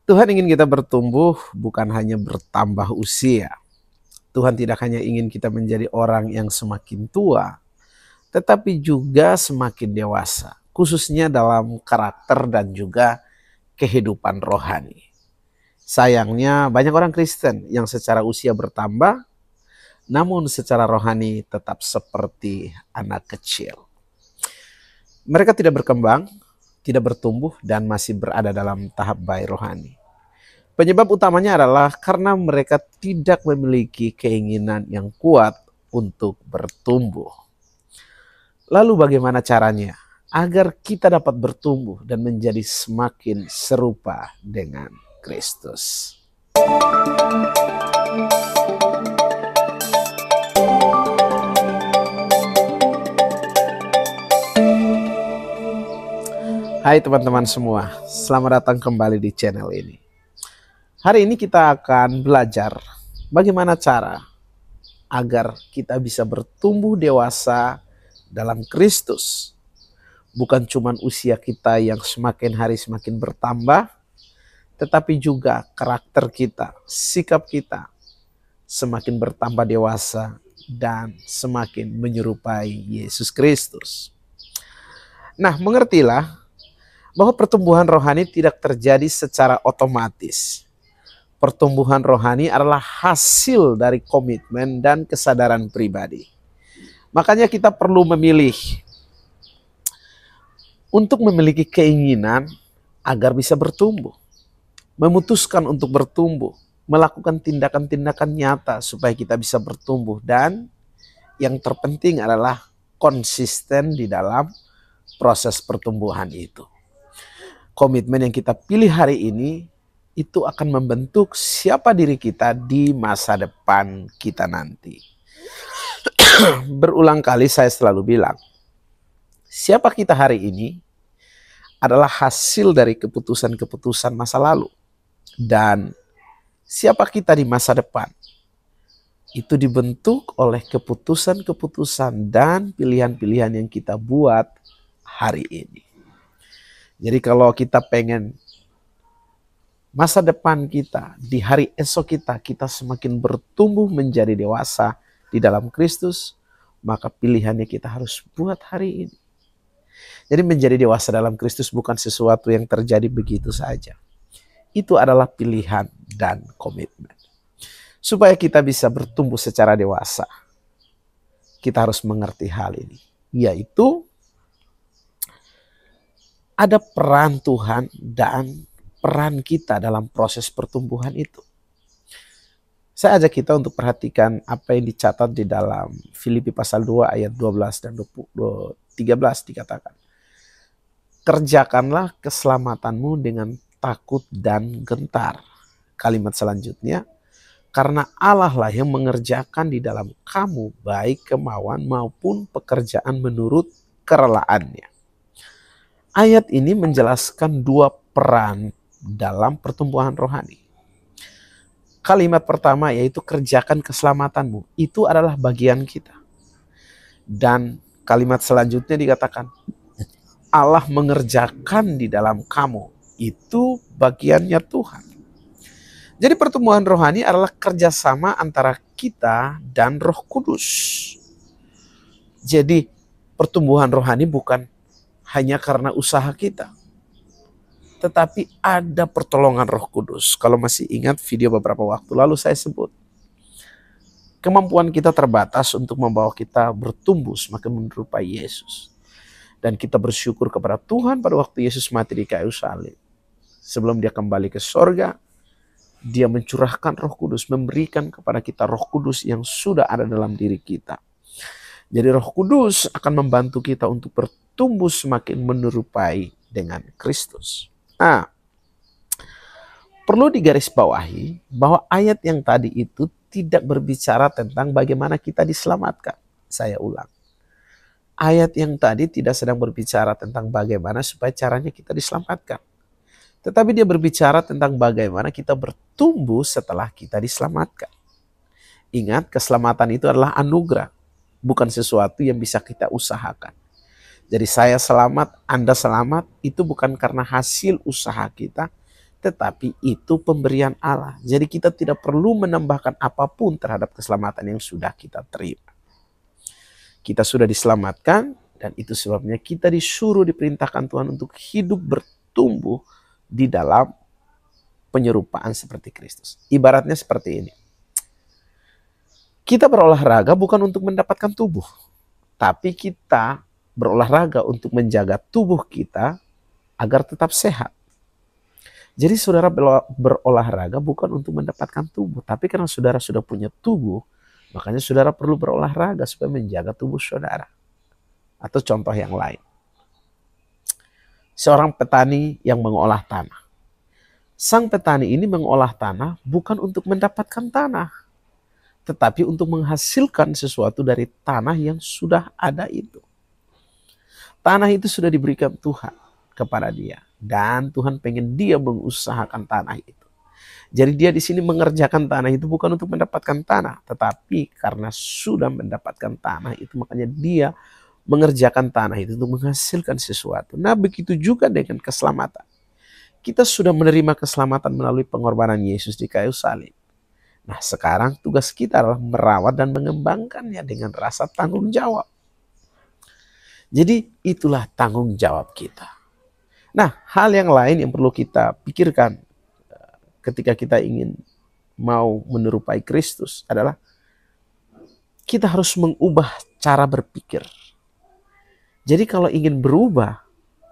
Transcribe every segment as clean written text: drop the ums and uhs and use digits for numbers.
Tuhan ingin kita bertumbuh, bukan hanya bertambah usia. Tuhan tidak hanya ingin kita menjadi orang yang semakin tua, tetapi juga semakin dewasa, khususnya dalam karakter dan juga kehidupan rohani. Sayangnya banyak orang Kristen yang secara usia bertambah, namun secara rohani tetap seperti anak kecil. Mereka tidak berkembang, tidak bertumbuh, dan masih berada dalam tahap bayi rohani. Penyebab utamanya adalah karena mereka tidak memiliki keinginan yang kuat untuk bertumbuh. Lalu bagaimana caranya agar kita dapat bertumbuh dan menjadi semakin serupa dengan Kristus? Hai teman-teman semua, selamat datang kembali di channel ini. Hari ini kita akan belajar bagaimana cara agar kita bisa bertumbuh dewasa dalam Kristus. Bukan cuma usia kita yang semakin hari semakin bertambah, tetapi juga karakter kita, sikap kita semakin bertambah dewasa dan semakin menyerupai Yesus Kristus. Nah, mengertilah bahwa pertumbuhan rohani tidak terjadi secara otomatis. Pertumbuhan rohani adalah hasil dari komitmen dan kesadaran pribadi. Makanya kita perlu memilih untuk memiliki keinginan agar bisa bertumbuh. Memutuskan untuk bertumbuh, melakukan tindakan-tindakan nyata supaya kita bisa bertumbuh. Dan yang terpenting adalah konsisten di dalam proses pertumbuhan itu. Komitmen yang kita pilih hari ini itu akan membentuk siapa diri kita di masa depan kita nanti. Berulang kali saya selalu bilang, siapa kita hari ini adalah hasil dari keputusan-keputusan masa lalu. Dan siapa kita di masa depan itu dibentuk oleh keputusan-keputusan dan pilihan-pilihan yang kita buat hari ini. Jadi kalau kita pengen masa depan kita, di hari esok kita semakin bertumbuh menjadi dewasa di dalam Kristus, maka pilihannya kita harus buat hari ini. Jadi menjadi dewasa dalam Kristus bukan sesuatu yang terjadi begitu saja. Itu adalah pilihan dan komitmen. Supaya kita bisa bertumbuh secara dewasa, kita harus mengerti hal ini, yaitu ada peran Tuhan dan peran kita dalam proses pertumbuhan itu. Saya ajak kita untuk perhatikan apa yang dicatat di dalam Filipi pasal 2 ayat 12 dan 13 dikatakan. Kerjakanlah keselamatanmu dengan takut dan gentar. Kalimat selanjutnya, karena Allah lah yang mengerjakan di dalam kamu baik kemauan maupun pekerjaan menurut kerelaannya. Ayat ini menjelaskan dua peran dalam pertumbuhan rohani. Kalimat pertama yaitu kerjakan keselamatanmu. Itu adalah bagian kita. Dan kalimat selanjutnya dikatakan Allah mengerjakan di dalam kamu. Itu bagiannya Tuhan. Jadi pertumbuhan rohani adalah kerjasama antara kita dan Roh Kudus. Jadi pertumbuhan rohani bukan hanya karena usaha kita, tetapi ada pertolongan Roh Kudus. Kalau masih ingat video beberapa waktu lalu saya sebut, kemampuan kita terbatas untuk membawa kita bertumbuh semakin menyerupai Yesus. Dan kita bersyukur kepada Tuhan pada waktu Yesus mati di kayu salib. Sebelum dia kembali ke sorga, dia mencurahkan Roh Kudus, memberikan kepada kita Roh Kudus yang sudah ada dalam diri kita. Jadi Roh Kudus akan membantu kita untuk bertumbuh semakin menyerupai dengan Kristus. Nah, perlu digarisbawahi bahwa ayat yang tadi itu tidak berbicara tentang bagaimana kita diselamatkan. Saya ulang. Ayat yang tadi tidak sedang berbicara tentang bagaimana supaya caranya kita diselamatkan. Tetapi dia berbicara tentang bagaimana kita bertumbuh setelah kita diselamatkan. Ingat, keselamatan itu adalah anugerah, bukan sesuatu yang bisa kita usahakan. Jadi saya selamat, Anda selamat, itu bukan karena hasil usaha kita, tetapi itu pemberian Allah. Jadi kita tidak perlu menambahkan apapun terhadap keselamatan yang sudah kita terima. Kita sudah diselamatkan, dan itu sebabnya kita disuruh, diperintahkan Tuhan untuk hidup bertumbuh di dalam penyerupaan seperti Kristus. Ibaratnya seperti ini. Kita berolahraga bukan untuk mendapatkan tubuh, tapi kita berolahraga untuk menjaga tubuh kita agar tetap sehat. Jadi saudara berolahraga bukan untuk mendapatkan tubuh, tapi karena saudara sudah punya tubuh, makanya saudara perlu berolahraga supaya menjaga tubuh saudara. Atau contoh yang lain. Seorang petani yang mengolah tanah. Sang petani ini mengolah tanah bukan untuk mendapatkan tanah, tetapi untuk menghasilkan sesuatu dari tanah yang sudah ada itu. Tanah itu sudah diberikan Tuhan kepada dia, dan Tuhan pengen dia mengusahakan tanah itu. Jadi dia di sini mengerjakan tanah itu bukan untuk mendapatkan tanah, tetapi karena sudah mendapatkan tanah itu, makanya dia mengerjakan tanah itu untuk menghasilkan sesuatu. Nah, begitu juga dengan keselamatan. Kita sudah menerima keselamatan melalui pengorbanan Yesus di kayu salib. Nah, sekarang tugas kita adalah merawat dan mengembangkannya dengan rasa tanggung jawab. Jadi itulah tanggung jawab kita. Nah, hal yang lain yang perlu kita pikirkan ketika kita ingin mau menyerupai Kristus adalah kita harus mengubah cara berpikir. Jadi kalau ingin berubah,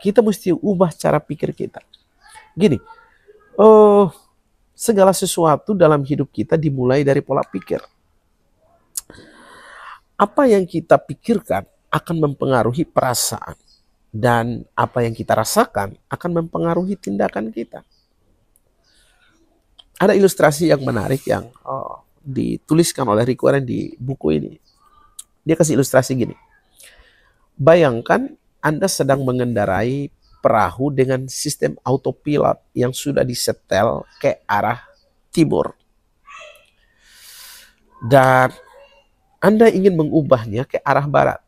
kita mesti ubah cara pikir kita. Gini, segala sesuatu dalam hidup kita dimulai dari pola pikir. Apa yang kita pikirkan akan mempengaruhi perasaan, dan apa yang kita rasakan akan mempengaruhi tindakan kita. Ada ilustrasi yang menarik yang dituliskan oleh Rick Warren di buku ini. Dia kasih ilustrasi gini. Bayangkan Anda sedang mengendarai perahu dengan sistem autopilot yang sudah disetel ke arah timur. Dan Anda ingin mengubahnya ke arah barat.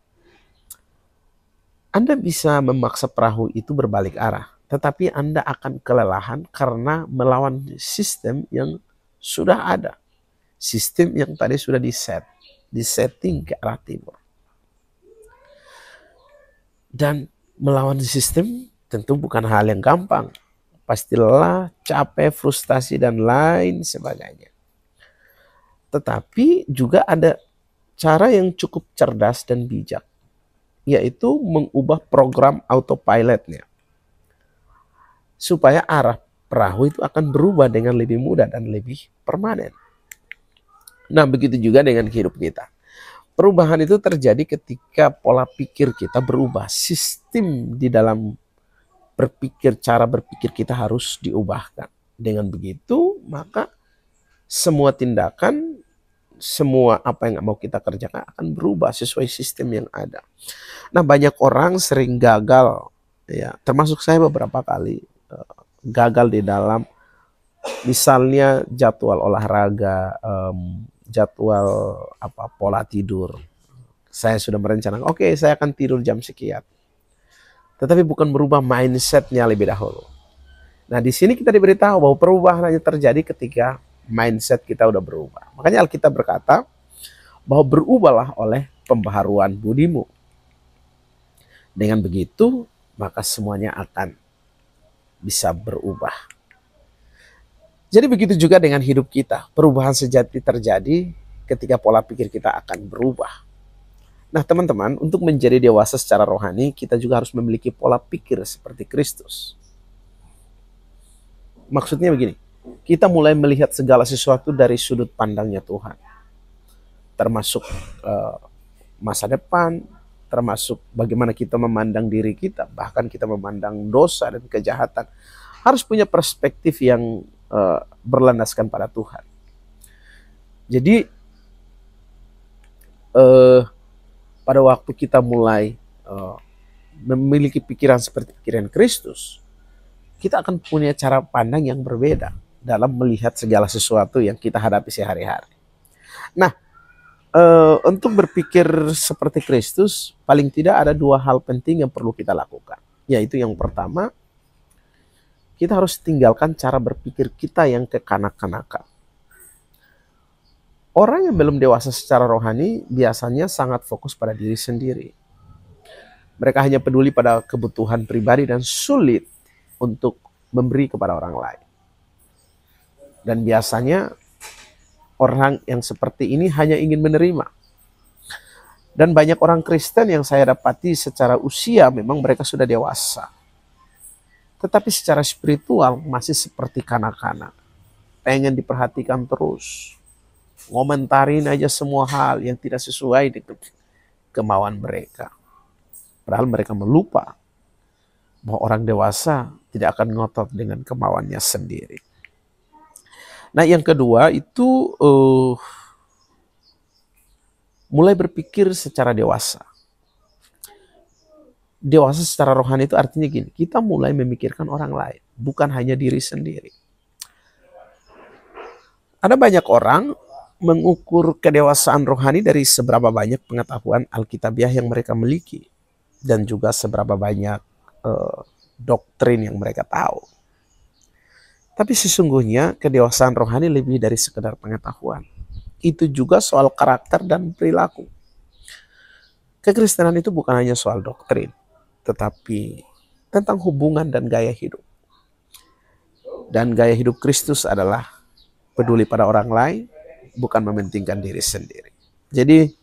Anda bisa memaksa perahu itu berbalik arah, tetapi Anda akan kelelahan karena melawan sistem yang sudah ada. Sistem yang tadi sudah disetting ke arah timur. Dan melawan sistem tentu bukan hal yang gampang. Pastilah capek, frustasi, dan lain sebagainya. Tetapi juga ada cara yang cukup cerdas dan bijak, yaitu mengubah program autopilotnya. Supaya arah perahu itu akan berubah dengan lebih mudah dan lebih permanen. Nah, begitu juga dengan hidup kita. Perubahan itu terjadi ketika pola pikir kita berubah. Sistem di dalam berpikir, cara berpikir kita harus diubahkan. Dengan begitu, maka semua tindakan, semua apa yang mau kita kerjakan akan berubah sesuai sistem yang ada. Nah, banyak orang sering gagal, ya, termasuk saya beberapa kali gagal di dalam misalnya jadwal olahraga, jadwal pola tidur. Saya sudah merencanakan, oke, saya akan tidur jam sekian. Tetapi bukan berubah mindsetnya lebih dahulu. Nah, di sini kita diberitahu bahwa perubahan hanya terjadi ketika mindset kita udah berubah. Makanya Alkitab berkata bahwa berubahlah oleh pembaharuan budimu. Dengan begitu, maka semuanya akan bisa berubah. Jadi begitu juga dengan hidup kita. Perubahan sejati terjadi ketika pola pikir kita akan berubah. Nah, teman-teman, untuk menjadi dewasa secara rohani, kita juga harus memiliki pola pikir seperti Kristus. Maksudnya begini, kita mulai melihat segala sesuatu dari sudut pandangnya Tuhan. Termasuk masa depan, termasuk bagaimana kita memandang diri kita, bahkan kita memandang dosa dan kejahatan. Harus punya perspektif yang berlandaskan pada Tuhan. Jadi pada waktu kita mulai memiliki pikiran seperti pikiran Kristus, kita akan punya cara pandang yang berbeda dalam melihat segala sesuatu yang kita hadapi sehari-hari. Nah, untuk berpikir seperti Kristus, paling tidak ada dua hal penting yang perlu kita lakukan. Yaitu yang pertama, kita harus tinggalkan cara berpikir kita yang kekanak-kanakan. Orang yang belum dewasa secara rohani biasanya sangat fokus pada diri sendiri. Mereka hanya peduli pada kebutuhan pribadi dan sulit untuk memberi kepada orang lain. Dan biasanya orang yang seperti ini hanya ingin menerima. Dan banyak orang Kristen yang saya dapati secara usia memang mereka sudah dewasa. Tetapi secara spiritual masih seperti kanak-kanak. Pengen diperhatikan terus. Ngomentarin aja semua hal yang tidak sesuai dengan kemauan mereka. Padahal mereka melupa bahwa orang dewasa tidak akan ngotot dengan kemauannya sendiri. Nah, yang kedua itu mulai berpikir secara dewasa. Dewasa secara rohani itu artinya gini, kita mulai memikirkan orang lain, bukan hanya diri sendiri. Ada banyak orang mengukur kedewasaan rohani dari seberapa banyak pengetahuan Alkitabiah yang mereka miliki. Dan juga seberapa banyak doktrin yang mereka tahu. Tapi sesungguhnya kedewasaan rohani lebih dari sekedar pengetahuan. Itu juga soal karakter dan perilaku. Kekristenan itu bukan hanya soal doktrin, tetapi tentang hubungan dan gaya hidup. Dan gaya hidup Kristus adalah peduli pada orang lain, bukan mementingkan diri sendiri. Jadi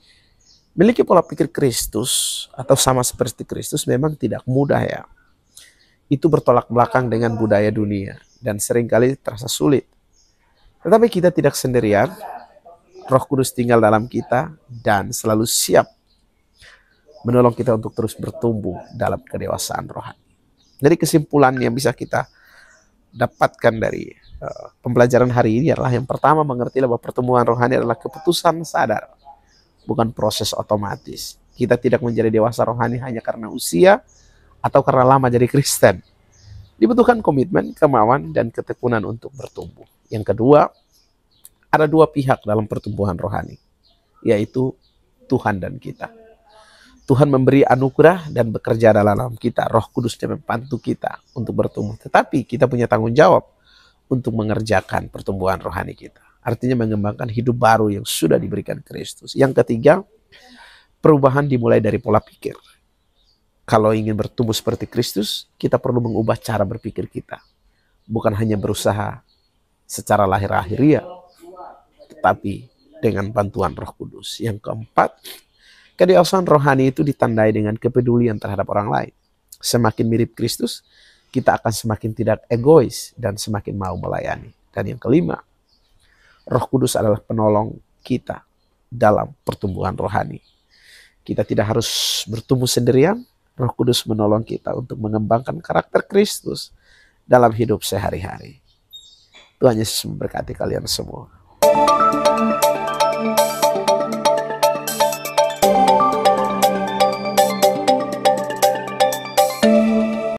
memiliki pola pikir Kristus atau sama seperti Kristus memang tidak mudah ya. Itu bertolak belakang dengan budaya dunia dan seringkali terasa sulit. Tetapi kita tidak sendirian. Roh Kudus tinggal dalam kita dan selalu siap menolong kita untuk terus bertumbuh dalam kedewasaan rohani. Jadi kesimpulan yang bisa kita dapatkan dari pembelajaran hari ini adalah yang pertama, mengertilah bahwa pertumbuhan rohani adalah keputusan sadar, bukan proses otomatis. Kita tidak menjadi dewasa rohani hanya karena usia atau karena lama jadi Kristen. Dibutuhkan komitmen, kemauan, dan ketekunan untuk bertumbuh. Yang kedua, ada dua pihak dalam pertumbuhan rohani, yaitu Tuhan dan kita. Tuhan memberi anugerah dan bekerja dalam kita. Roh Kudusnya membantu kita untuk bertumbuh. Tetapi kita punya tanggung jawab untuk mengerjakan pertumbuhan rohani kita. Artinya mengembangkan hidup baru yang sudah diberikan Kristus. Yang ketiga, perubahan dimulai dari pola pikir. Kalau ingin bertumbuh seperti Kristus, kita perlu mengubah cara berpikir kita. Bukan hanya berusaha secara lahiriah, tetapi dengan bantuan Roh Kudus. Yang keempat, kedewasaan rohani itu ditandai dengan kepedulian terhadap orang lain. Semakin mirip Kristus, kita akan semakin tidak egois dan semakin mau melayani. Dan yang kelima, Roh Kudus adalah penolong kita dalam pertumbuhan rohani. Kita tidak harus bertumbuh sendirian. Roh Kudus menolong kita untuk mengembangkan karakter Kristus dalam hidup sehari-hari. Tuhan Yesus memberkati kalian semua.